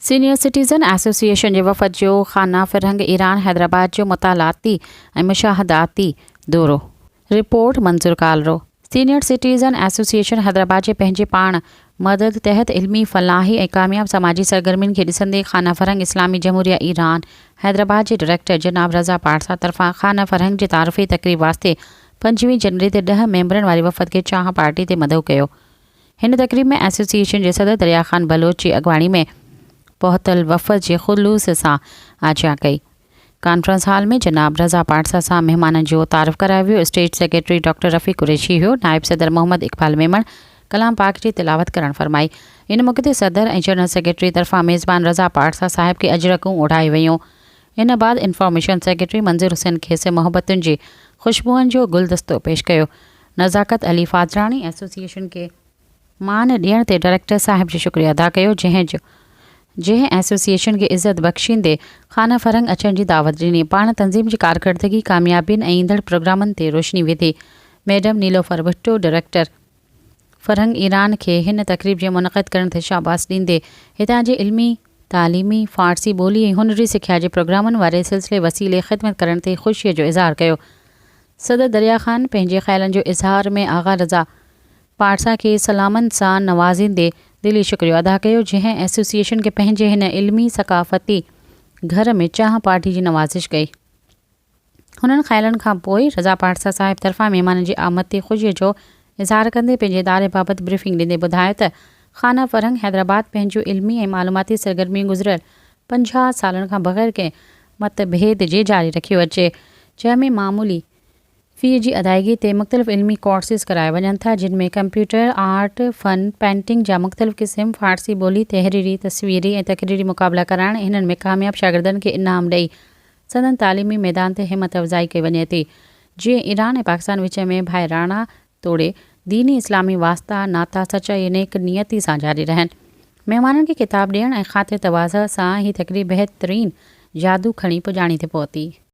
Senior citizen association जे वफ़द जो खाना फ़िरंग Iran Hyderabad जो मुतालाती ऐं मुशाहदाती दौरो। रिपोर्ट मंज़ूर कालरो। सीनियर सिटीज़न एसोसिएशन हैदराबाद जे पंहिंजे पाण मदद तहत इल्मी फलाही ऐं कामयाब समाजी सरगर्मियुनि खे ॾिसंदे खाना फ़रंग इस्लामी जमहूरिया ईरान हैदराबाद जे डायरेक्टर जनाब रज़ा पारसा तरफ़ां खाना फ़रंग जे तारीफ़ी तक़रीब वास्ते 25 जनवरी ते 10 मेंबरनि वारी वफ़द खे चाह पार्टी ते मदऊ कयो। हिन तक़रीब में एसोसिएशन जे सदर दरिया ख़ान बलोच जी अॻवाणी में पहुतल वफ़द जे ख़ुलूस सां आजिया कई। कॉन्फ्रेंस हॉल में जनाब रज़ा पारसा सां महिमाननि जो तारीफ़ करायो वियो। स्टेज सेक्रेटरी डॉक्टर रफ़ीक कुरैशी हुयो। नायब सदर मोहम्मद इकबाल मेमण कलाम पाक जी तिलावत करण फरमाई। इन मौक़े ते सदर ऐं जनरल सेक्रेटरी तरफ़ां मेज़बान रज़ा पारसा साहिब खे अजरकूं ओढ़ाई वयूं। इन बाद इंफॉर्मेशन सेक्रेटरी मंज़ूर हुसैन खेसि मोहब्बतुनि जी ख़ुशबुअनि जो गुलदस्तो पेश कयो। नज़ाकत अली फाजरानी एसोसिएशन खे मान ॾियण ते डायरेक्टर साहिब जो शुक्रिया अदा कयो, जंहिं एसोसिएशन खे इज़त बख़्शींदे खाना फ़रंग अचण जी दावत ॾिनी। पाण तंज़ीम जी कारकर्दगी, कामयाबियुनि ऐं ईंदड़ प्रोग्रामनि ते रोशनी विधी। मैडम नीलोफर भुट्टो डायरेक्टर फ़रंग ईरान खे हिन तक़रीब जे मुनक़िद करण ते शाबाश ॾींदे हितां जे इल्मी तालीमी फ़ारसी ॿोली ऐं हुनरी सिख्या जे प्रोग्रामनि वारे सिलसिले वसीले ख़िदमत करण ते ख़ुशीअ जो इज़हार कयो। सदर दरिया ख़ान पंहिंजे ख़्यालनि जो इज़हार में आगा रज़ा पारसा खे सलामनि सां नवाज़ींदे दिली शुक्रिया अदा कयो, जंहिं एसोसिएशन खे पंहिंजे हिन इल्मी सक़ाफ़ती घर में चाह पार्टी जी नवाज़िश कई। हुननि ख़्यालनि खां पोइ रज़ा पारसा साहिब तरफ़ां महिमाननि जी आमद ते ख़ुशीअ जो इज़हार कंदे पंहिंजे इदारे बाबति ब्रीफिंग ॾींदे ॿुधायो त खाना फ़रंग हैदराबाद पंहिंजो इल्मी ऐं मालूमाती सरगर्मी गुज़िरियल 50 सालनि खां बग़ैर कंहिं मतभेद जे जारी रखियो अचे, जंहिंमें मामूली फ़ी जी अदायगी ते मुख़्तलिफ़ इल्मी कोर्सिस कराए वञनि था, जिन में कंप्यूटर, आर्ट, फ़न, पेंटिंग जा मुख़्तलिफ़ क़िस्म, फ़ारसी ॿोली, तहरीरी, तस्वीरी ऐं तक़रीरी मुक़ाबला कराइण। हिननि में कामयाब शागिर्दनि खे इनाम ॾेई सदन तालीमी मैदान ते हिमत अफ़ज़ाई कई वञे थी, जीअं ईरान ऐं पाकिस्तान विच में भाइराणा तोड़े दीनी इस्लामी वास्ता नाता सचाई नेक नियती सां जारी रहनि। महिमाननि खे किताब ॾियण ऐं ख़ातिर तवाज़ा सां ही तक़रीब बहितरीन जादू खणी पुॼाणी ते पहुती।